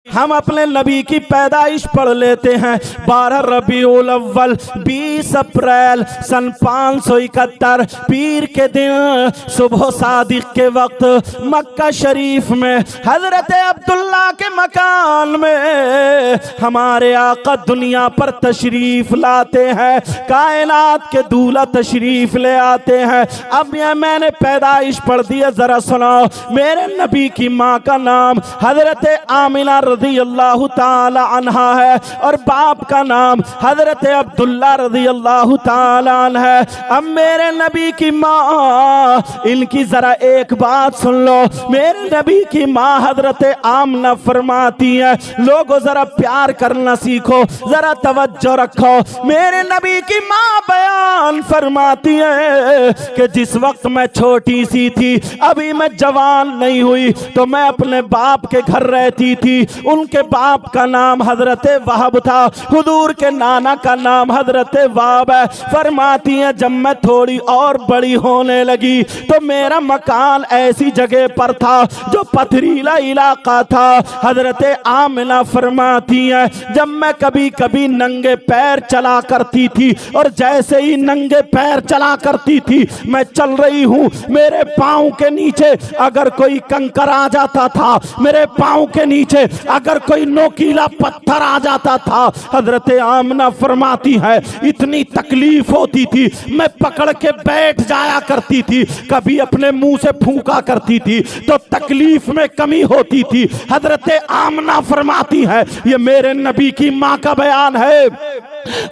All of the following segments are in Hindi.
हम अपने नबी की पैदाइश पढ़ लेते हैं। 12 रबीउल अव्वल 20 अप्रैल सन 571 पीर के दिन सुबह सादिक के वक्त मक्का शरीफ में हजरत अब्दुल्ला के मकान में हमारे आका दुनिया पर तशरीफ लाते हैं। कायनात के दूल्हा तशरीफ ले आते हैं। अब यह मैंने पैदाइश पढ़ दिया, जरा सुनाओ। मेरे नबी की माँ का नाम हजरत आमिना रज़ी अल्लाह ताला अन्हा है और बाप का नाम हजरत अब्दुल्ला रज़ी अल्लाह ताला अन्हा है। अब मेरे नबी की माँ, इनकी जरा एक बात सुन लो। मेरे नबी की माँ हजरत आमना फरमाती है, लोगों जरा प्यार करना सीखो, जरा तवज्जो रखो। मेरे नबी की माँ बयान फरमाती है कि जिस वक्त मैं छोटी सी थी, अभी मैं जवान नहीं हुई, तो मैं अपने बाप के घर रहती थी। उनके बाप का नाम हजरत वहाब था, हुजूर के नाना का नाम हजरत वाब है। फरमाती हैं जब मैं थोड़ी और बड़ी होने लगी तो मेरा मकान ऐसी जगह पर था जो पथरीला इलाका था। हजरत आमिना फरमाती हैं जब मैं कभी कभी नंगे पैर चला करती थी और जैसे ही नंगे पैर चला करती थी, मैं चल रही हूँ, मेरे पाँव के नीचे अगर कोई कंकर आ जाता था, मेरे पाँव के नीचे अगर कोई नोकीला पत्थर आ जाता था, हजरत आमना फरमाती है इतनी तकलीफ होती थी, मैं पकड़ के बैठ जाया करती थी, कभी अपने मुंह से फूंका करती थी तो तकलीफ में कमी होती थी। हजरत आमना फरमाती है, ये मेरे नबी की माँ का बयान है।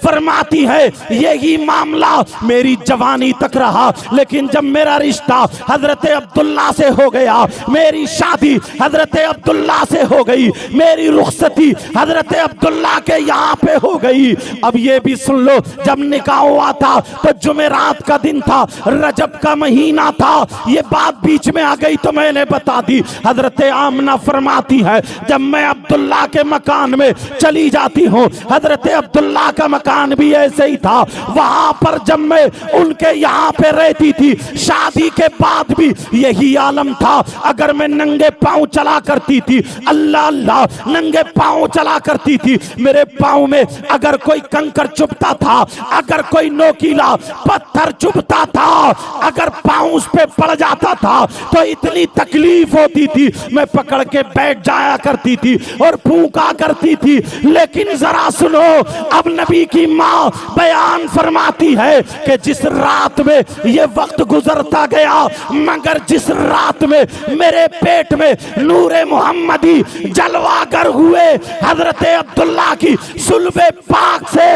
फरमाती है यही मामला मेरी जवानी तक रहा, लेकिन जब मेरा रिश्ता हजरत अब्दुल्ला से हो गया, मेरी शादी हजरत अब्दुल्ला से हो गई, मेरी रुखसती हजरत अब्दुल्ला के यहाँ पे हो गई। अब ये भी सुन लो, जब निकाह हुआ था तो जुमेरात का दिन था, रजब का महीना था। ये बात बीच में आ गई तो मैंने बता दी। हजरत आमना फरमाती है जब मैं अब्दुल्ला के मकान में चली जाती हूँ, हजरत अब्दुल्ला का मकान भी ऐसे ही था, वहां पर जब मैं उनके यहाँ पे रहती थी, शादी के बाद भी यही आलम था। अगर मैं नंगे पांव चला करती थी, अल्लाह अल्लाह, नंगे पांव चला करती थी, मेरे पांव में अगर कोई कंकर चुभता था, अगर कोई नोकीला पत्थर चुभता था, अगर पांव उस पे पड़ जाता था तो इतनी तकलीफ होती थी, मैं पकड़ के बैठ जाया करती थी और फूंका करती थी। लेकिन जरा सुनो, अब नबी की माँ बयान फरमाती है कि जिस रात में ये वक्त गुजरता गया, मगर जिस रात में मेरे पेट में नूरे मोहम्मदी जलवागर हुए, हजरत अब्दुल्ला की सुल्बे पाक से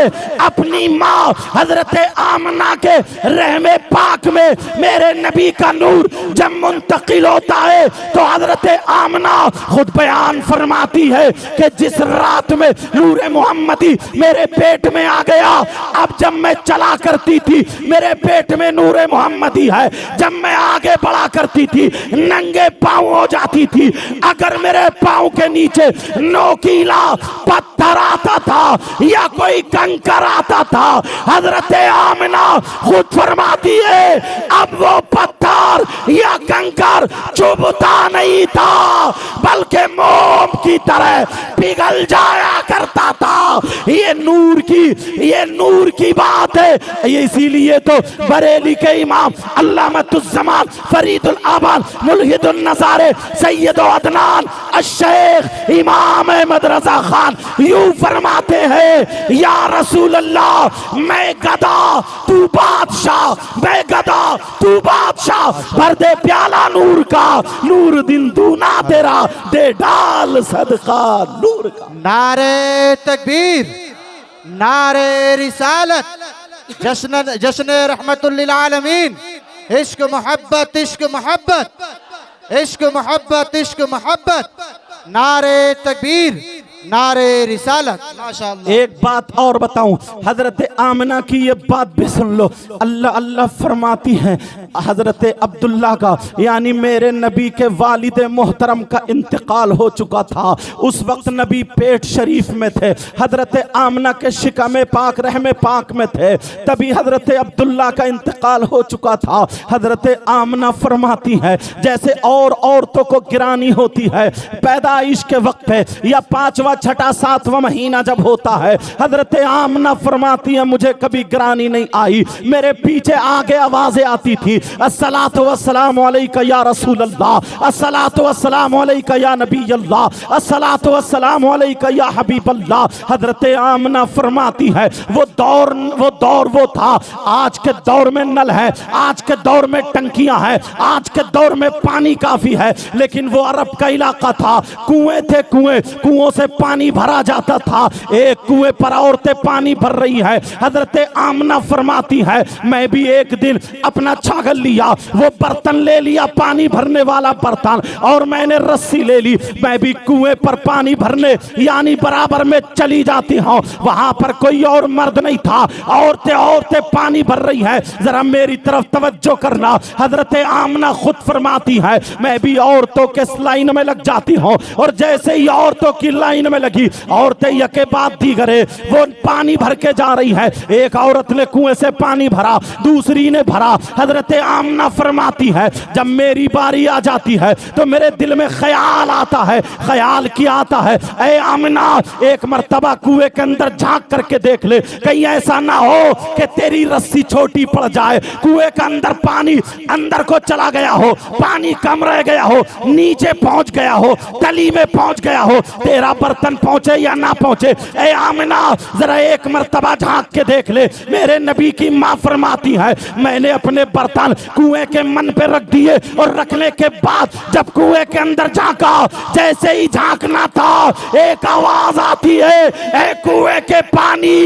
अपनी माँ हजरत आमना के रहमे पाक में मेरे नबी का नूर जब मुंतकिल होता है तो हजरत आमना खुद बयान फरमाती है कि जिस रात में नूरे मोहम्मदी मेरे पेट में आ गया, अब जब मैं चला करती थी मेरे पेट में नूरे मोहम्मदी है, जब मैं आगे बढ़ा करती थी नंगे पांव हो जाती थी, अगर मेरे पांव के नीचे नोकीला पत्थर आता था या कोई कंकर आता था, हजरत आमिना खुद फरमाती है अब वो पत्थर या कंकर चुभता नहीं था, बल्कि मोम की तरह पिघल जाया करता था। ये नूर की बात है। ये इसीलिए तो बरेली के इमाम अल्लामतुज़्ज़मान फरीदुल आबाद मुल्हिदुन नज़ारे सैयद अदनान अश-शेख इमाम अहमद रज़ा खान यूं फरमाते हैं, या रसूल अल्लाह, मैं गदा तू बादशाह, मैं गदा तू बादशाह, भर दे प्याला नूर का, नूर दिन दूना तेरा, दे डाल सदका नूर का। नारे तकबीर, नारे रिसालत, जश्न रहमतुल लिल आलमीन, इश्क मोहब्बत, इश्क मोहब्बत, इश्क मोहब्बत, इश्क मोहब्बत। नारे तकबीर, नारे रिसालत। माशाअल्लाह। एक बात और बताऊं, हजरत आमिना की ये बात भी सुन लो। अल्लाह अल्लाह फरमाती हैं, हजरत अब्दुल्ला का यानी मेरे नबी के वालिद मोहतरम का इंतकाल हो चुका था। उस वक्त नबी पेट शरीफ में थे, हजरत आमिना के शिकम पाक रहमे पाक में थे, तभी हजरत अब्दुल्ला का इंतकाल हो चुका था। हजरत आमिना फरमाती है जैसे और औरतों को गिरानी होती है पैदाइश के वक्त पे या 5वां 6ठा 7वां महीना जब होता है, हजरत आमिना फरमाती है मुझे कभी गिरानी नहीं आई। मेरे पीछे आगे आवाजें आती थी, अस्सलातु वस्सलामु अलैका या रसूल अल्लाह, अस्सलातु वस्सलामु अलैका या नबी अल्लाह, अस्सलातु वस्सलामु अलैका या हबीब अल्लाह। हजरत आमिना फरमाती है वो दौर वो था। आज के दौर में नल है, आज के दौर में टंकियां हैं, आज के दौर में पानी काफी है, लेकिन वो अरब का इलाका था, कुएं थे, कुओं से पानी भरा जाता था। एक कुएं पर औरतें पानी भर रही है। हजरत आमिना फरमाती है मैं भी एक दिन अपना छागल लिया, वो बर्तन ले लिया पानी भरने वाला बर्तन, और मैंने रस्सी ले ली, मैं भी कुएं पर पानी भरने यानी बराबर में चली जाती हूँ। वहां पर कोई और मर्द नहीं था, औरतें पानी भर रही है, जरा मेरी तरफ तवज्जो करना। हजरत आमिना खुद फरमाती है मैं भी औरतों के लाइन में लग जाती हूँ, और जैसे ही औरतों की लाइन में लगी, औरतें यके बाद दीगरे वो पानी भर के जा रही है। एक औरत ने कुएं से पानी भरा, दूसरी ने भरा। हजरत आमिना फरमाती है जब मेरी बारी आ जाती है तो मेरे दिल में ख्याल आता है, ख्याल क्या आता है, ऐ आमिना एक मर्तबा कुएं के अंदर झांक करके देख ले, कहीं ऐसा ना हो कि तेरी रस्सी छोटी पड़ जाए, कुएं का अंदर पानी अंदर को चला गया हो, पानी कम रह गया हो, नीचे पहुंच गया हो, तली में पहुंच गया हो, तेरा बर्तन पहुंचे या ना पहुंचे। ऐ आमिना जरा एक मर्तबा झांक के देख ले। मेरे नबी की मां फरमाती है मैंने अपने बर्तन कुएं के मन पे रख दिए, और रखने के बाद जब कुएं के अंदर झांका, जैसे ही झांकना था एक आवाज आती है ऐ कुएं के पानी,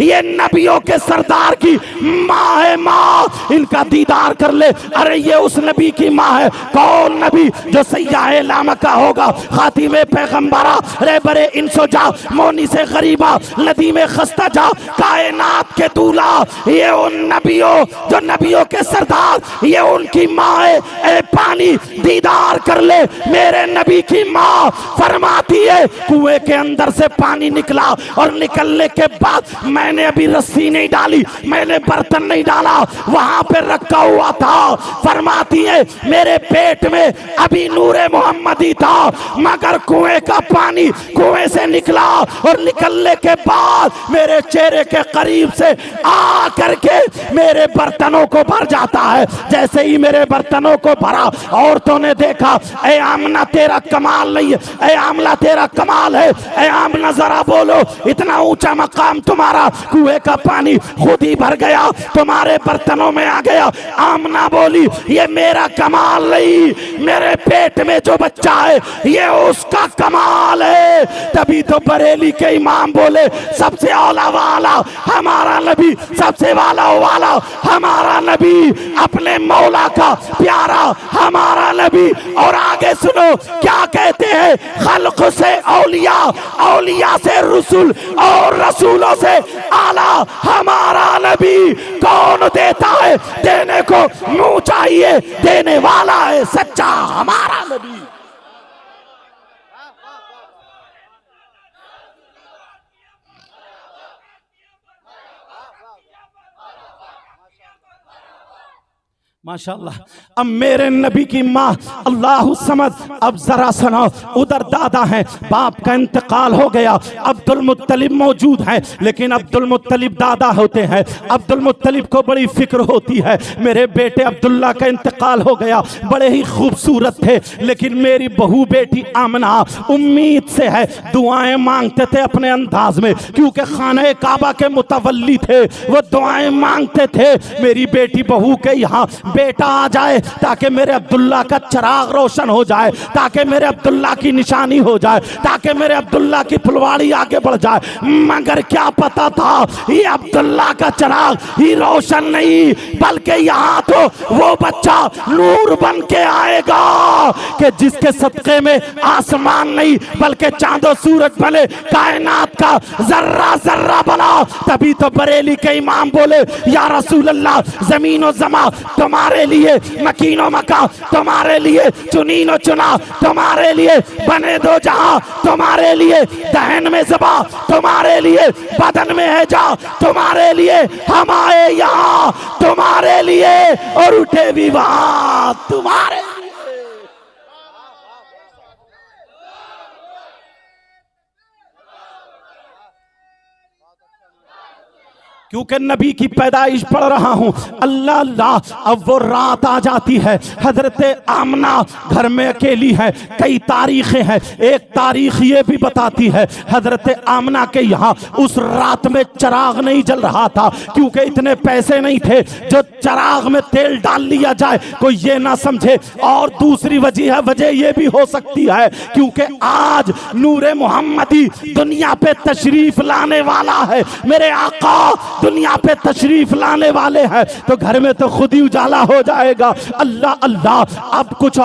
ये नबियों के सरदार की माँ है, माँ इनका दीदार कर ले। अरे ये उस नबी की माँ है। कौन नबी? जो सैयाहे लामा का होगा, खातिमे पैगंबरा, रे बरे इंसो जा, मोनी से गरीबा, नदी में खस्ता जा, कायनात के दूल्हा, ये उन नबियों जो नबियों के सरदार, ये उनकी माँ है। ए पानी दीदार कर ले। मेरे नबी की माँ फरमाती है कुएं के अंदर से पानी निकला, और निकलने के बाद मैंने अभी रस्सी नहीं डाली, मैंने बर्तन नहीं डाला, वहां पे रखा हुआ था। फरमाती है मेरे पेट में अभी नूरे मोहम्मदी था, मगर कुएं का पानी कुएं से निकला, और निकलने के बाद मेरे चेहरे के करीब से आ करके मेरे बर्तनों को भर जाता है। जैसे ही मेरे बर्तनों को भरा, औरतों ने देखा ऐ आमिना तेरा कमाल नहीं है, ऐ आमिना तेरा कमाल है, ऐ आमिना जरा बोलो, इतना ऊंचा मकाम तुम्हारा, कुएं का पानी खुद ही भर गया, तुम्हारे बर्तनों में आ गया। आमिना बोली ये मेरा कमाल नहीं, मेरे पेट में जो बच्चा है ये उसका कमाल है। तभी तो बरेली के इमाम बोले सबसे औला वाला हमारा नबी, सबसे वाला वाला हमारा नबी, अपने मौला का प्यारा हमारा नबी। और आगे सुनो क्या कहते हैं, खल्क से औलिया, औलिया से रसूल, और रसूलों से आला हमारा नबी। कौन देता है? देने को मुंह चाहिए, देने वाला है सच्चा हमारा नबी। माशाअल्लाह। अब मेरे नबी की माँ अल्लाह समझ। अब जरा सुनो, उधर दादा हैं, बाप का इंतकाल हो गया, अब्दुल मुत्तलिब मौजूद हैं, लेकिन अब्दुल मुत्तलिब दादा होते हैं। अब्दुल मुत्तलिब को बड़ी फिक्र होती है, मेरे बेटे अब्दुल्ला का इंतकाल हो गया, बड़े ही खूबसूरत थे, लेकिन मेरी बहू बेटी आमिना उम्मीद से है, दुआएं मांगते थे अपने अंदाज में, क्योंकि खाने काबा के मुतवल्ली थे, वो दुआएं मांगते थे मेरी बेटी बहू के यहाँ बेटा आ जाए ताकि मेरे अब्दुल्ला का चिराग रोशन हो जाए, ताकि मेरे अब्दुल्ला की निशानी हो जाए, ताकि मेरे अब्दुल्ला की फुलवाड़ी आगे बढ़ जाए। मगर क्या पता था ये अब्दुल्ला का चिराग ही रोशन नहीं, बल्कि यहाँ तो वो बच्चा नूर बन के आएगा कि जिसके सदक़े में आसमान नहीं बल्कि चांदो सूरज बने, कायनात का जर्रा जर्रा बना। तभी तो बरेली के इमाम बोले या रसूल अल्लाह, जमीन और जमा तुम्हारे लिए, मकीनो मका तुम्हारे लिए, चुनीनो चुना तुम्हारे लिए, बने दो जहां तुम्हारे लिए, दहन में ज़बा तुम्हारे लिए, बदन में है जा तुम्हारे लिए, हम आए यहाँ तुम्हारे लिए और उठे भी वहां तुम्हारे लिए। क्योंकि नबी की पैदाइश पढ़ रहा हूं। अल्लाह अल्लाह, अब वो रात आ जाती है। हजरत आमना घर में अकेली है। कई तारीखें हैं, एक तारीख ये भी बताती है हजरत आमना के यहाँ उस रात में चिराग नहीं जल रहा था, क्योंकि इतने पैसे नहीं थे जो चिराग में तेल डाल लिया जाए, कोई ये ना समझे। और दूसरी वजह ये भी हो सकती है क्योंकि आज नूरे मोहम्मदी दुनिया पे तशरीफ लाने वाला है, मेरे आका दुनिया पे तशरीफ लाने वाले हैं, तो घर में तो खुद ही उजाला हो जाएगा। अल्लाह अल्लाह। अब कुछ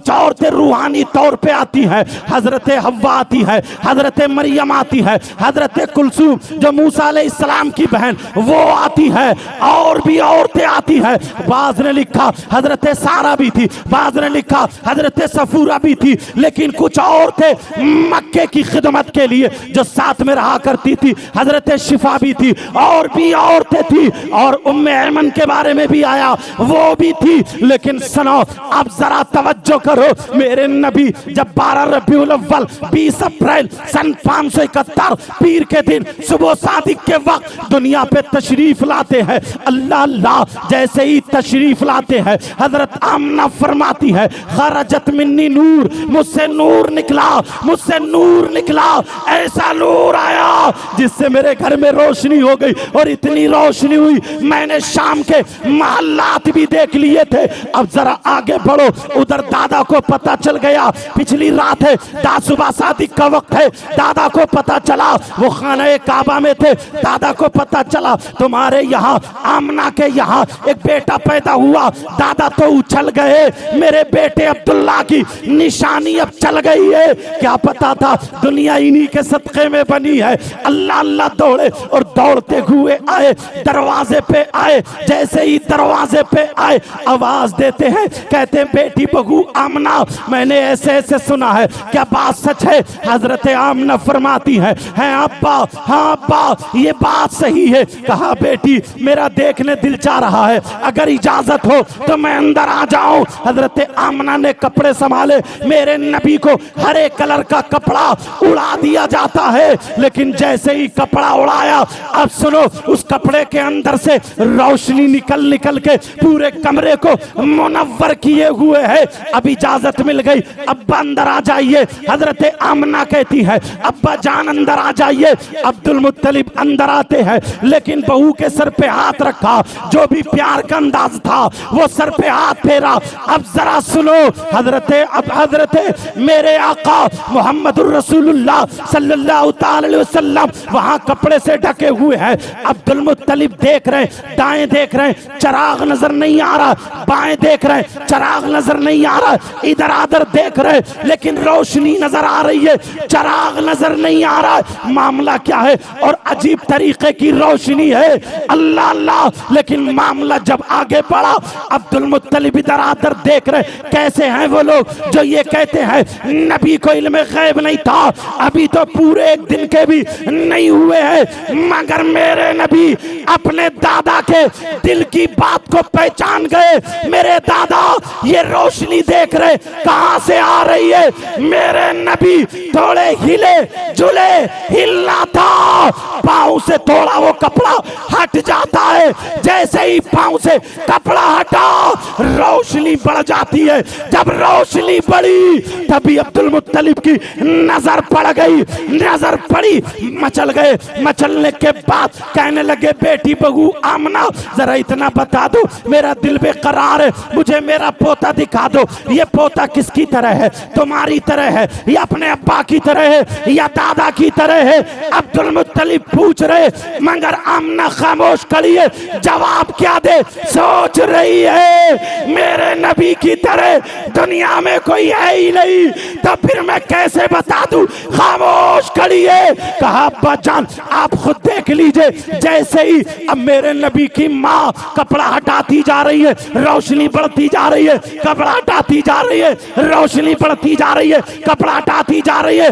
औरतें रूहानी तौर पे आती हैं। हजरत हव्वा आती है, हजरत मरियम आती है, हजरत कुलसूम जो मूसा अलैहिस्सलाम की बहन वो आती है, और भी औरतें आती है। बाज ने लिखा हजरत सारा भी थी, बाज ने लिखा हजरत सफूरा भी थी, लेकिन कुछ औरतें मक्के की खिदमत के लिए जो साथ में रहा करती थी, हजरत शिफा भी थी, और भी औरतें थी, और उम्मे ऐमन के बारे में भी आया, वो भी थी। लेकिन सुनो, अब जरा तवज्जो करो, मेरे नबी जब 12 रबीउल अव्वल 20 अप्रैल सन 571 पीर के दिन सुबह सादिक के वक्त दुनिया पे तशरीफ लाते हैं। अल्लाह अल्लाह, जैसे ही तशरीफ लाते हैं हजरत आमना फरमाती है खरजत मिन्नी नूर, मुझसे नूर निकला, मुझसे नूर निकला, ऐसा नूर आया जिससे मेरे घर में रोशनी हो गई। और इतनी रोशनी हुई मैंने शाम के महल्लात भी देख लिए थे। अब जरा आगे बढ़ो, उधर दादा को पता चल गया, पिछली रात है, सुबह सादिक का वक्त है, दादा को पता चला वो खाने काबा में थे, दादा को पता चला तुम्हारे यहाँ आमना के यहाँ एक बेटा पैदा हुआ। दादा तो उछल गए, मेरे बेटे अब्दुल्ला की निशानी अब चल गई है। क्या पता था दुनिया इन्हीं के सदक़े में बनी है। अल्लाह अल्लाह दौड़े और दौड़ते हुए आए, दरवाजे पे आए। जैसे ही दरवाजे पे आए आवाज देते हैं, कहते हैं बेटी बहू आमना, मैंने ऐसे ऐसे सुना है, क्या बात सच है? हजरत आमना फरमाती है अब्बा, हाँ अब्बा ये बात सही है। कहा बेटी मेरा देखने दिल चाह रहा है, अगर इजाजत हो तो मैं अंदर आ जाऊं। हजरत आमना ने कपड़े संभाले, मेरे नबी को हरे कलर का कपड़ा उड़ा दिया जाता है, लेकिन जैसे ही कपड़ा उड़ाया, अब सुनो, उस कपड़े के अंदर से रोशनी निकल निकल के पूरे कमरे को मुनव्वर किए हुए है। अब इजाजत मिल गई, अब्बा अंदर आ जाइए। हजरत आमना कहती है अब्बा जान अंदर आ जाइए। अब्दुल मुत्तलिब अंदर आते हैं, लेकिन बहू के सर पे हाथ रखा, जो भी प्यार का अंदाज था वो सर पे हाथ फेरा। अब जरा सुनो, हजरत मेरे आका मोहम्मदुर रसूलुल्लाह सल्लल्लाहु अलैहि वसल्लम वहां कपड़े से ढके हुए हैं। अब्दुल मुत्तलिब देख रहे, दाएं देख रहे, चिराग नजर नहीं आ रहा, बाएं देख रहे, चिराग नजर नहीं आ रहा, इधर आधर देख रहे, लेकिन रोशनी नजर आ रही है, चिराग नजर नहीं आ रहा है। मामला क्या है? और अजीब तरीके की रोशनी है। अल्लाह अल्लाह। लेकिन मामला जब आगे बढ़ा, अब्दुल मुत्तलिब इधर आधर देख रहे, कैसे हैं वो लोग जो ये कहते हैं नबी को इल्म गैब नहीं था, अभी तो पूरे एक दिन के भी नहीं हुए हैं, मगर मेरे नबी अपने दादा के दिल की बात को पहचान गए। मेरे दादा ये रोशनी देख रहे, कहां से आ रही है? मेरे नबी थोड़े हिले जुले, हिलना था, पाँव से थोड़ा वो कपड़ा हट जाता है, है, जैसे ही पांव से कपड़ा हटा रोशनी बढ़ जाती है। जब रोशनी बढ़ी तभी अब्दुल मुत्तलिब की नजर पड़ गई, नजर पड़ी, मचल गए। मचलने के बाद कहने लगे बेटी बहू आमना जरा इतना बता दो, मेरा दिल बेकरार है, मुझे मेरा पोता दिखा दो। ये पोता किसकी तरह है? तुम्हारी तरह है या अपने अब्बा की तरह है या दादा की तरह है? अब्दुल मुत्तलिब पूछ रहे, मगर आमना खामोश खड़ी है, जवाब क्या दे? सोच रही है मेरे नबी की तरह दुनिया में कोई है ही नहीं, तो फिर मैं कैसे बता दूं? खामोश खड़ी है। कहा अब्बा जान आप खुद देख लीजिए, जैसे ही अब मेरे नबी की माँ कपड़ा हटाती जा रही है, रोशनी बढ़ती जा रही है, कपड़ा हटाती जा रही है, रोशनी बढ़ती जा रही है, कपड़ा हटाती जा रही है,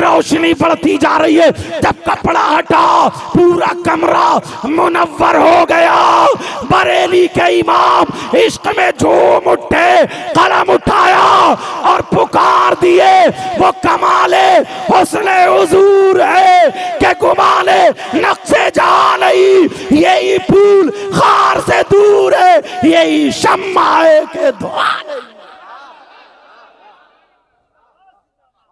रोशनी बढ़ती जा रही है। जब कपड़ा हटा पूरा कमरा मुनव्वर हो गया। बरेली के इमाम इश्क में झूम उठे, कलम उठाया और पुकार दिए, वो कमाले हुस्ने हुजूर है कि गुमाने नक्शे जा नहीं। यही फूल खार से दूर है, यही शम्मा है के धुआं नहीं।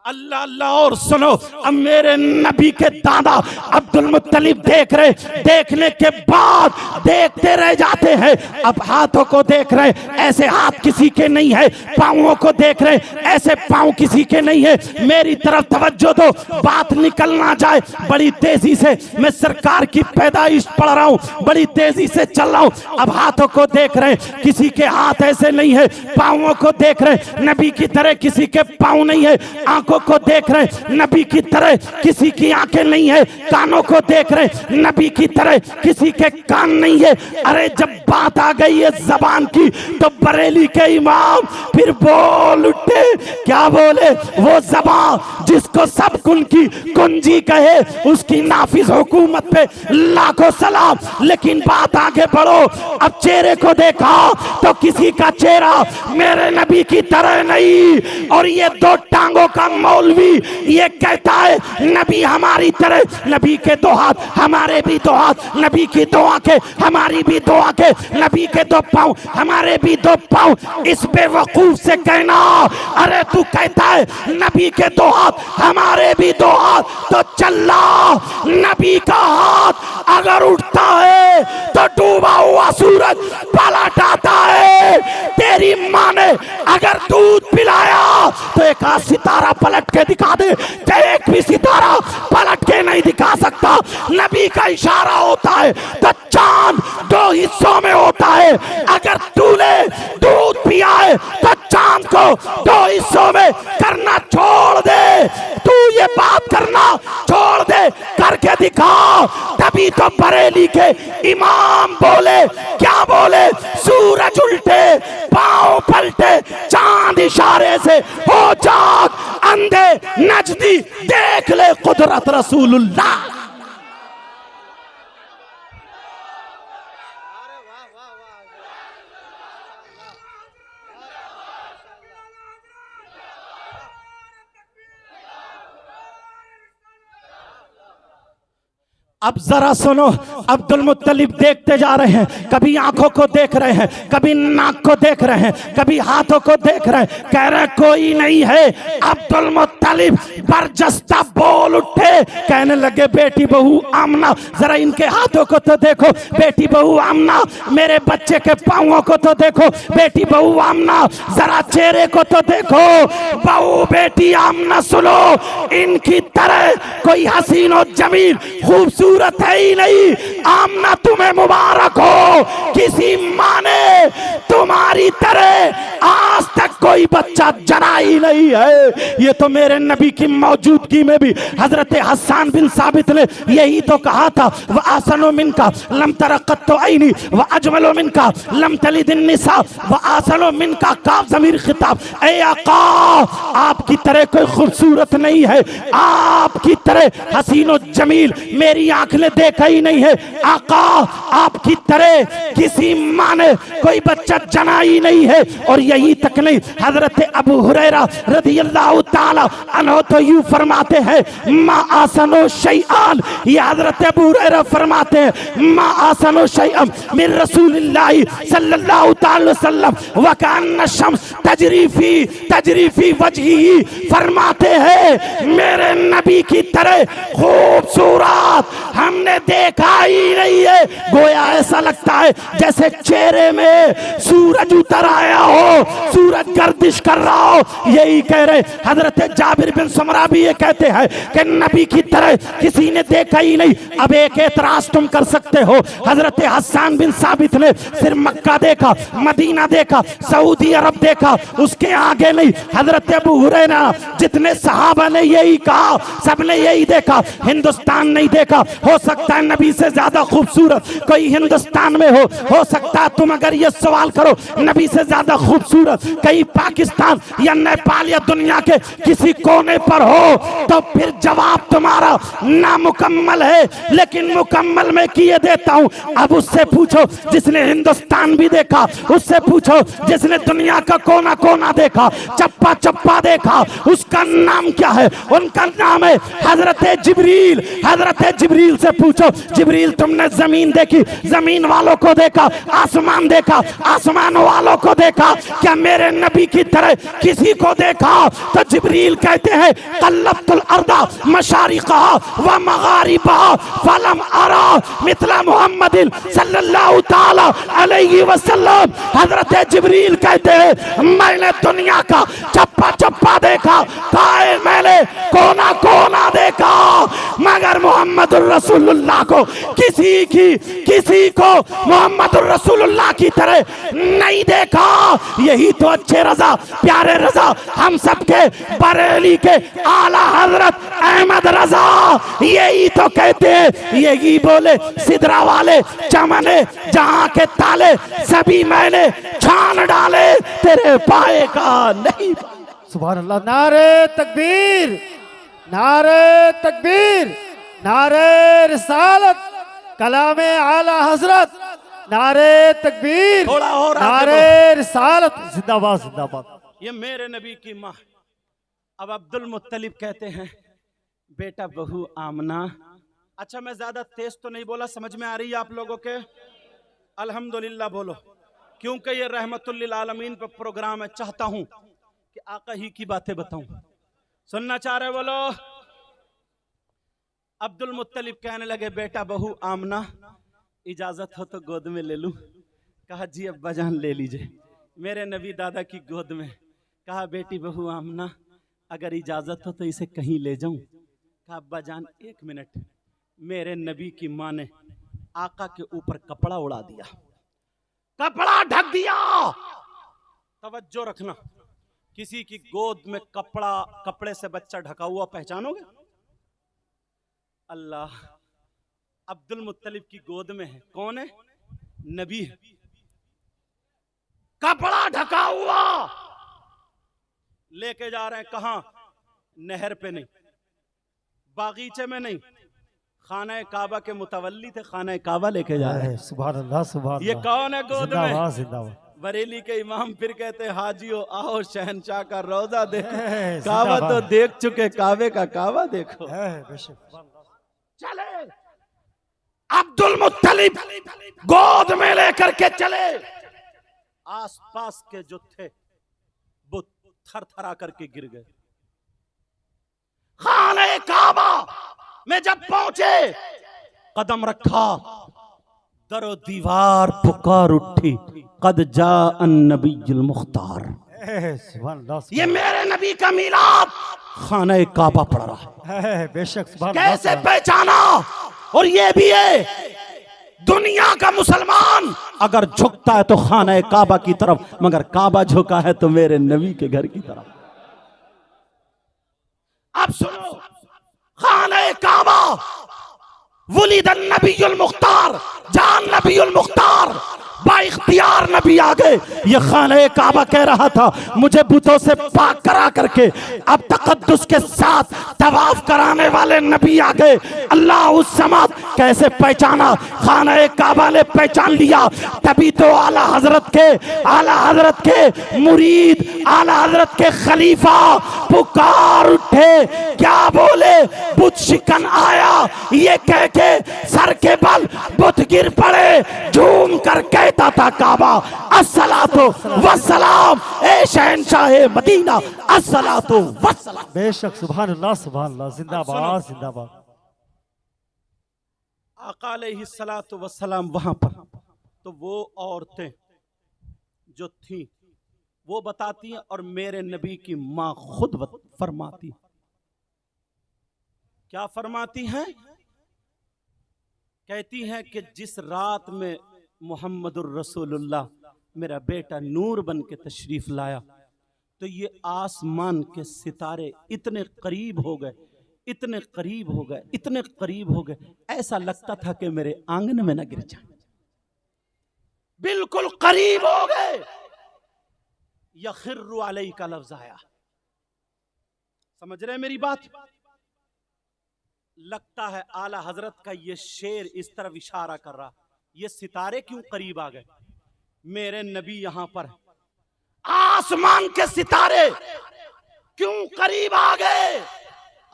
अल्लाह अल्लाह। और सुनो, अब मेरे नबी के दादा अब्दुल मुत्तलिब देख रहे, देखने के बाद देखते रह जाते हैं। अब हाथों को देख रहे, ऐसे हाथ किसी के नहीं है, पांवों को देख रहे, ऐसे पांव किसी के नहीं है। मेरी तरफ तवज्जो दो, बात निकल ना जाए। बड़ी तेजी से मैं सरकार की पैदाइश पढ़ रहा हूँ, बड़ी तेजी से चल रहा हूँ। अब हाथों को देख रहे, किसी के हाथ ऐसे नहीं है, पांवों को देख रहे, नबी की तरह किसी के पांव नहीं है। आंखों को देख रहे, नबी की तरह किसी की आंखें नहीं है। कानों को देख रहे, नबी की तरह किसी के कान नहीं है। अरे जब बात आ गई है जबान की, तो बरेली के इमाम फिर बोल उठे। क्या बोले? वो जबान जिसको सब कुन की कुंजी कहे, उसकी नाफिज हुकूमत पे लाखों सलाम। लेकिन बात आगे बढ़ो, अब चेहरे को देखा तो किसी का चेहरा मेरे नबी की तरह नहीं। और ये दो टांगों का मौलवी ये कहता है नबी हमारी तरह, नबी के दो हाथ हमारे भी दो हाथ, नबी की दो आंखें हमारी भी दो आंखें, नबी के दो पांव हमारे भी दो पांव। इस बेवकूफ से कहना अरे तू कहता है नबी के दो हाथ हमारे भी दो हाथ, तो चल्ला नबी का हाथ अगर उठता है तो डूबा हुआ सूरज पलट आता है। तेरी माँ ने अगर दूध पिलाया तो एक आध सितारा पलट के दिखा दे, एक भी सितारा पलट के नहीं दिखा सकता। नबी का इशारा होता है तो चांद दो हिस्सों में होता है। अगर तूने दूध पिया है तो चांद को दो हिस्सों में करना छोड़ दे। तू ये बात करना छोड़ दे, करके दिखा। तभी तो बरेली के इमाम बोले, क्या बोले? सूरज उल्टे पांव पलटे, चांद इशारे से हो जाग, अंधे नजदी देख ले कुदरत रसूलुल्लाह। अब जरा सुनो, अब्दुल मुत्तलिब देखते जा रहे हैं, कभी आंखों को देख रहे हैं, कभी नाक को देख रहे हैं, कभी हाथों को देख रहे हैं। कह रहे कोई नहीं है। अब्दुल मुत्तलिब बरजस्ता बोल उठे, कहने लगे बेटी बहू आमना जरा इनके हाथों को तो देखो, बेटी बहू आमना मेरे बच्चे के पांवों को तो देखो, बेटी बहू आमना जरा चेहरे को तो देखो। बहू बेटी आमना सुनो, इनकी तरह कोई हसीन और जमील खूबसूरत है ही नहीं। आमना तुम्हें मुबारक हो, किसी माँ ने तुम्हारी तरह आज तक कोई बच्चा जना ही नहीं है। ये तो मेरे नबी की मौजूदगी में भी हजरत हसन बिन साबित ने यही तो कहा था, वह आसनो मिनका लम तरक़त तो आईनी वह अजमलो मिनका लम तलिदिन निसा वह आसनो मिनका काफ ज़मीर खिताब। ए आका आपकी तरह कोई खूबसूरत नहीं है, आपकी तरह हसीन और जमील मेरी आंख ने देखा ही नहीं है। आका आपकी तरह किसी माँ ने कोई बच्चा जना ही नहीं है। और यही तक नहीं, हजरत अबू हुरैरा रदियल्लाहु ताला अन्हु तो यूं फरमाते हैं, मा आसनो शैआन, ये हजरत अबू हुरैरा फरमाते हैं, मा आसनो शैअन मिन रसूलिल्लाहि सल्लल्लाहु ताला वसल्लम व कान्न शम्स तजरी फी वजही, फरमाते हैं मेरे नबी की तरह खूबसूरत हमने देखा ही नहीं है। गोया ऐसा लगता है जैसे चेहरे में सूरज उतर आया हो, सूरज गर्दिश कर रहा हो। यही कह रहे हजरत जाबिर बिन समरा भी ये कहते हैं कि नबी की तरह किसी ने देखा ही नहीं। अब एक एतराज तुम कर सकते हो, हजरत हसन बिन साबित ने सिर्फ मक्का देखा, मदीना देखा, सऊदी अरब देखा, उसके आगे नहीं। हजरत अबू हुरैरा जितने सहाबा ने यही कहा, सबने यही देखा, हिंदुस्तान नहीं देखा। हो सकता है नबी से ज्यादा खूबसूरत कोई हिंदुस्तान में हो सकता है तुम अगर ये सवाल करो नबी से ज्यादा खूबसूरत कहीं पाकिस्तान या नेपाल या दुनिया के किसी कोने पर हो, तो फिर जवाब तुम्हारा नामुकम्मल है। लेकिन मुकम्मल मैं किए देता हूं। अब उससे पूछो जिसने हिंदुस्तान भी देखा, उससे पूछो जिसने दुनिया का कोना कोना देखा, चप्पा चप्पा देखा, उसका नाम क्या है? उनका नाम है हजरत जिब्रील। हजरत जिब्रील से पूछो, जिब्रील तुमने जमीन देखी, जमीन वालों को देखा, आसमान देखा, आसमान वालों को देखा, क्या मेरे नबी की तरह किसी को देखा? तो जिब्रील कहते हैं कल्लबतुल अर्दा मशारिक़हा व मगारिबहा फलम अरा मिथला मुहम्मदिन सल्लल्लाहु ताला अलैहि वसल्लम। हजरत जिब्रील कहते हैं मैंने दुनिया का चप्पा चप्पा देखा, मैंने कोना कोना देखा, मगर मोहम्मदुर रसूलुल्लाह को किसी को मोहम्मदुर रसूलुल्लाह की तरह नहीं देखा। यही तो अच्छे रजा, प्यारे रजा, हम सबके बरेली के आला हजरत अहमद रजा यही तो कहते हैं। यही बोले सिदरा वाले चमने जहां के ताले सभी मैंने छान डाले, तेरे पाए का नहीं। सुभान अल्लाह। नारे तकबीर, नारे तकबीर, नारे रिसालत, कलामे आला हजरत, नारे तकबीर, थोड़ा और नारे रिसालत, जिंदाबाद जिंदाबाद। ये मेरे नबी की माँ। अब अब्दुल मुत्तलिब कहते हैं बेटा बहू आमना। अच्छा मैं ज्यादा तेज तो नहीं बोला, समझ में आ रही है आप लोगों के? अल्हम्दुलिल्लाह बोलो, क्योंकि ये रहमतुल लिल आलमीन पे प्रोग्राम है। चाहता हूं कि आका ही की बातें बताऊं। सुनना चाह रहे बोलो। अब्दुल मुत्तलिब कहने लगे बेटा बहू आमना इजाजत हो तो गोद में ले लूं? कहा जी अब्बा जान ले लीजिए। मेरे नबी दादा की गोद में। कहा बेटी बहू आमना अगर इजाजत हो तो इसे कहीं ले जाऊं? कहा अब्बा जान एक मिनट। मेरे नबी की माँ ने आका के ऊपर कपड़ा उड़ा दिया, कपड़ा ढक दिया। तवज्जो रखना, किसी की गोद में कपड़े से बच्चा ढका हुआ पहचानोगे? अल्लाह अब्दुल मुत्तलिब की गोद में है। कौन है? नबी है। कपड़ा ढका हुआ लेके जा रहे हैं। कहां? नहर पे नहीं, बागीचे में नहीं, खाना काबा के मुतवल्ली थे, खाना काबा लेके जा रहे हैं। सुभान अल्लाह, सुभान। ये कौन है गोद में? जिंदाबाद जिंदाबाद। बरेली के इमाम फिर कहते हैं हाजियो आओ शहनशाह का रोजा देखो, काबा तो देख चुके, काबे का काबा देखो। चले अब्दुल मुत्तलिब गोद में लेकर के चले। आसपास के जो थे वो थर थरा करके गिर गए। खाने काबा में जब पहुंचे, कदम रखा, दरो दीवार पुकार उठी, कद जा अन्नबीयुल मुख्तार। ये मेरे नबी का मीलाद खाने काबा पड़ रहा है। बेशक। कैसे पहचाना? और ये भी है दुनिया का मुसलमान अगर झुकता है तो खाना काबा की तरफ, मगर काबा झुका है तो मेरे नबी के घर की तरफ। अब सुनो, खाना काबा वुलिदन नबीयुल मुख्तार, जान नबीयुल मुख्तार बाइख्तियार नबी आ गए। ये खाने काबा कह रहा था मुझे बुतों से पाक करा करके अब तकद्दुस के साथ तवाफ कराने वाले नबी आ गए। अल्लाह उस समात कैसे पहचाना? खाने काबा ने पहचान लिया। तभी तो आला हजरत के मुरीद, आला हजरत के खलीफा पुकार उठे। क्या बोले? बुत शिकन आया, ये कह के सर के बल बुत गिर पड़े। झूम कर कहता था काबा अस्सलातु वस्सलाम, ए शहंशाह मदीना अस्सलातु वस्सलाम। बेशक सुभान अल्लाह जिंदाबाद जिंदाबाद। आका अलैहिस्सलातु वस्सलाम वहां पर तो वो औरतें जो थीं वो बताती हैं और मेरे नबी की मां खुद फरमाती, क्या फरमाती हैं? कहती हैं कि जिस रात में मुहम्मदुर रसूलुल्लाह मेरा बेटा नूर बन के तशरीफ लाया तो ये आसमान के सितारे इतने करीब हो गए, इतने करीब हो गए, इतने करीब हो गए, ऐसा लगता था कि मेरे आंगन में न गिर जाए। बिल्कुल करीब हो गए। यखिर्रु अलैहि का लफ्ज आया, समझ रहे हैं मेरी बात? लगता है आला हजरत का ये शेर इस तरफ इशारा कर रहा, ये सितारे क्यों करीब आ गए? मेरे नबी यहां पर, आसमान के सितारे क्यों करीब आ गए?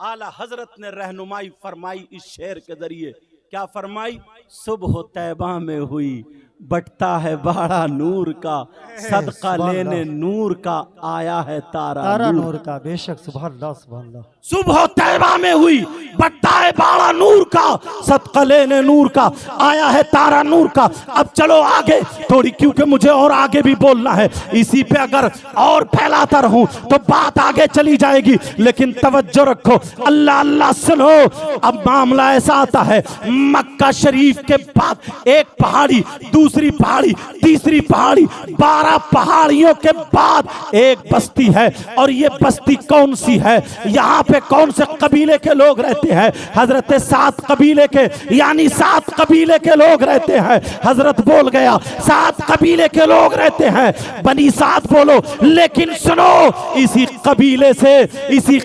आला हजरत ने रहनुमाई फरमाई इस शेर के जरिए। क्या फरमाई? सुबह तैबा में हुई, बटता है बाड़ा नूर का, सदका लेने नूर का आया है तारा नूर का। बेशक सुभान अल्लाह। सुबह तैबा में हुई, बटता है बाड़ा नूर का, सदका लेने नूर का आया है तारा नूर का। अब चलो आगे थोड़ी, क्योंकि मुझे और आगे भी बोलना है। इसी पे अगर और फैलाता रहूं तो बात आगे चली जाएगी, लेकिन तवज्जो रखो, अल्लाह अल्लाह सुनो। अब मामला ऐसा आता है, मक्का शरीफ के बाद एक पहाड़ी, दूसरी पहाड़ी, तीसरी पहाड़ी, 12 पहाड़ियों के बाद एक बस्ती है। और ये बस्ती कौन सी है? यहाँ पे कौन से कबीले के लोग रहते हैं? हजरत 7 कबीले के, यानी 7 कबीले के लोग रहते हैं। हजरत बोल गया 7 कबीले के लोग रहते हैं, बनी 7 बोलो। लेकिन सुनो, इसी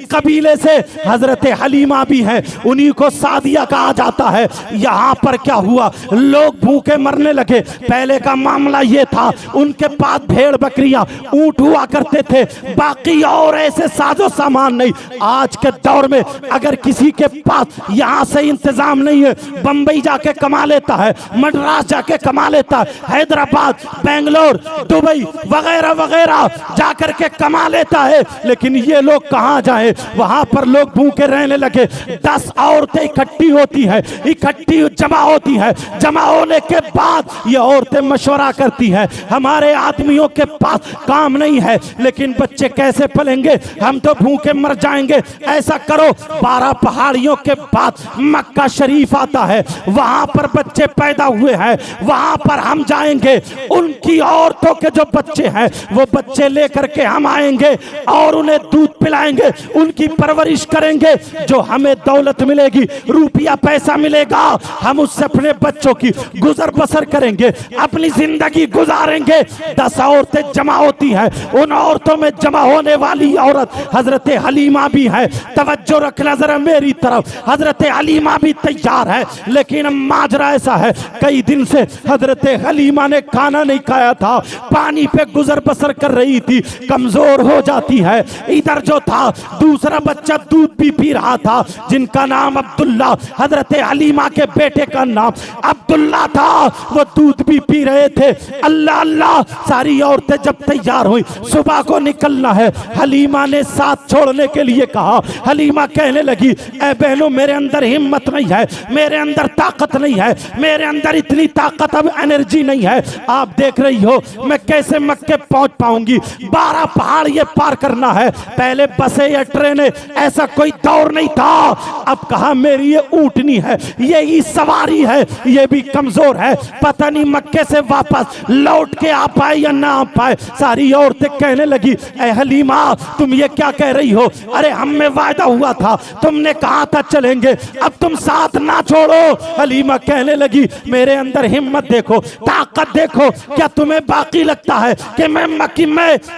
कबीले से हजरत हलीमा भी है, उन्हीं को सादिया कहा जाता है। यहाँ पर क्या हुआ? लोग भूखे मरने लगे। पहले का मामला ये था, उनके पास भेड़ बकरियां ऊंट हुआ करते थे, बाकी और ऐसे साजो सामान नहीं। आज के दौर में अगर किसी के पास यहाँ से इंतजाम नहीं है, बंबई जाके कमा लेता है, मद्रास जाके कमा लेता है, हैदराबाद, बेंगलोर, दुबई वगैरह वगैरह जाकर के कमा लेता है। लेकिन ये लोग कहाँ जाए? वहां पर लोग भूखे रहने लगे। 10 औरतें इकट्ठी होती है, इकट्ठी जमा होती है। जमा होने के बाद ये औरतें मशवरा करती है, हमारे आदमियों के पास काम नहीं है, लेकिन बच्चे कैसे पलेंगे? हम तो भूखे मर जाएंगे। ऐसा करो, 12 पहाड़ियों के बाद मक्का शरीफ आता है, वहां पर बच्चे पैदा हुए हैं, वहां पर हम जाएंगे। उनकी औरतों के जो बच्चे हैं वो बच्चे लेकर के हम आएंगे और उन्हें दूध पिलाएंगे, उनकी परवरिश करेंगे। जो हमें दौलत मिलेगी, रुपया पैसा मिलेगा, हम उससे अपने बच्चों की गुजर बसर करेंगे, अपनी जिंदगी गुजारेंगे। 10 औरतें जमा होती हैं, उन औरतों में जमा होने वाली औरत हजरत हलीमा भी है। तवज्जो रखना जरा मेरी तरफ, हजरत हलीमा भी तैयार है। लेकिन माजरा ऐसा है, कई दिन से हजरत हलीमा ने खाना नहीं खाया था, पानी पे गुजर बसर कर रही थी, कमजोर हो जाती है। इधर जो था दूसरा बच्चा दूध भी पी रहा था, जिनका नाम अब्दुल्ला, हजरत हलीमा के बेटे का नाम अब्दुल्ला था, वो दूध भी पी रहे थे। अल्लाह अल्लाह, सारी औरतें जब तैयार हुई, सुबह को निकलना है, हलीमा ने साथ छोड़ने के लिए कहा। हलीमा कहने लगी, ऐ बहनों, मेरे अंदर हिम्मत नहीं है, मेरे अंदर ताकत नहीं है, मेरे अंदर इतनी ताकत अब एनर्जी नहीं है। आप देख रही हो मैं कैसे मक्के पहुंच पाऊंगी, 12 पहाड़ ये पार करना है। पहले बसें या ट्रेनें ऐसा कोई दौर नहीं था। अब कहा मेरी ये ऊंटनी है, यही सवारी है, ये भी कमजोर है, पता नहीं मक्के से वापस लौट के आ पाए या ना आ पाए। सारी औरतें कहने लगी, ऐ हलीमा तुम ये क्या कह रही हो? अरे हम में वायदा हुआ था, तुमने कहा कमाता चलेंगे, अब तुम साथ ना छोड़ो। हलीमा कहने लगी मेरे अंदर हिम्मत देखो, ताकत देखो, क्या तुम्हें बाकी लगता है कि मैं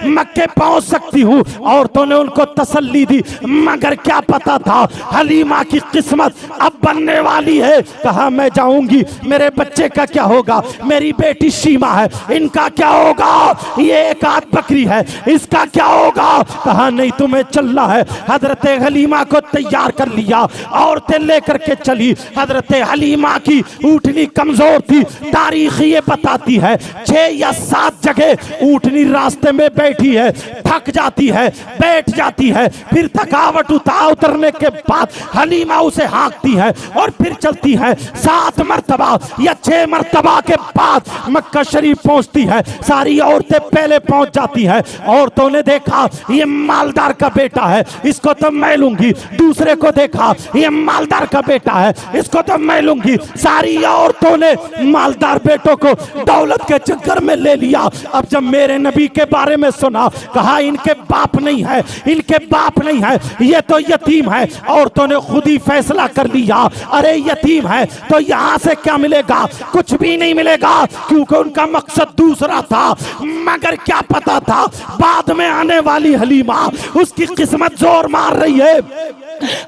मक्के पहुंच सकती हूँ? औरतों ने उनको तसल्ली दी, मगर क्या पता था हलीमा की किस्मत अब बनने वाली है। कहा मैं जाऊंगी, मेरे बच्चे का क्या होगा? मेरी बेटी शीमा है, इनका क्या होगा? ये एक आध बकरी है, इसका क्या होगा? कहा नहीं, तुम्हें चलना है। हजरत हलीमा को तैयार कर लिया, औरतें लेकर के चली। हजरत हलीमा की ऊँटनी कमजोर थी, तारीख ये बताती है 6 या 7 जगह ऊँटनी रास्ते में बैठी है, थक जाती है, बैठ जाती है, फिर थकावट उतरने के बाद हलीमा उसे हाँकती है और फिर चलती है। 7 मरतबा या 6 मरतबा के बाद मक्का शरीफ पहुंचती है। सारी औरतें पहले पहुंच जाती है। औरतों ने देखा ये मालदार का बेटा है, इसको तो मैं लूंगी। दूसरे को देखा ये मालदार का बेटा है, इसको तो मैं लूंगी। सारी औरतों ने मालदार बेटों को दौलत के चक्कर में ले लिया। अब जब मेरे नबी के बारे में सुना, कहा इनके बाप नहीं है, इनके बाप नहीं है, ये तो यतीम है। औरतों ने खुद ही फैसला कर लिया, अरे यतीम है तो यहाँ से क्या मिलेगा? कुछ भी नहीं मिलेगा, क्योंकि उनका मकसद दूसरा था। मगर क्या पता था बाद में आने वाली हलीमा, उसकी किस्मत जोर मार रही है।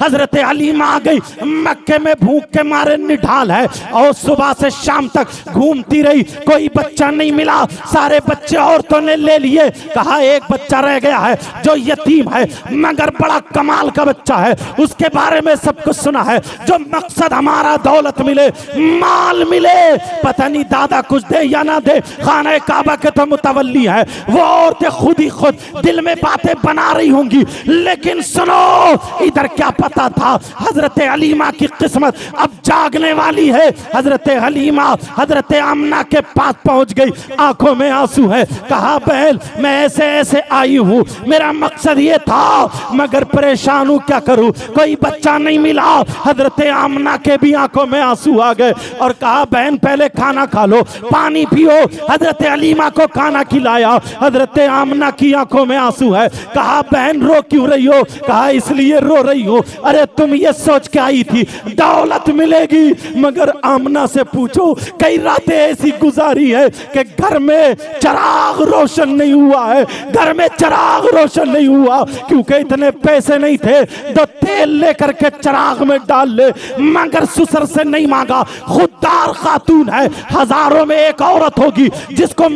हजरत हलीमा आ गई, मक्के में भूख के मारे निढाल है और सुबह से शाम तक घूमती रही, कोई बच्चा नहीं मिला। सारे बच्चे औरतों ने ले लिए। कहा एक बच्चा रह गया है जो यतीम है, मगर बड़ा कमाल का बच्चा है, उसके बारे में सब कुछ सुना है। जो मकसद हमारा दौलत मिले, माल मिले, पता नहीं दादा कुछ दे या ना दे, खाना काबा के तो मुतवल्ली है। वो औरतें खुद ही खुद दिल में बातें बना रही होंगी, लेकिन सुनो, इधर क्या पता था हजरत हलीमा की किस्मत अब जागने वाली है। हजरत हलीमा हजरत आमना के पास पहुंच गई, आंखों में आंसू है। कहा बहन मैं ऐसे ऐसे आई हूँ, मेरा मकसद ये था, मगर परेशान हूँ, क्या करूँ? कोई बच्चा नहीं मिला। हजरत आमना के भी आंखों में आंसू आ गए और कहा बहन पहले खाना खा लो, पानी पियो। हजरत हलीमा को खाना खिलाया। हजरत आमना की आंखों में आंसू है। कहा बहन रो क्यों रही हो? कहा इसलिए रो रही हो, अरे तुम ये सोच के आई थी दौलत मिलेगी, मगर आमना से पूछो कई रातें ऐसी गुजारी है कि घर में चिराग रोशन नहीं हुआ है, घर में चिराग रोशन नहीं हुआ, क्योंकि इतने पैसे नहीं थे तो तेल लेकर के चिराग में डाल ले, मगर ससुर से नहीं मांगा। खुददार खातून है, हजारों में एक औरत होगी जिसको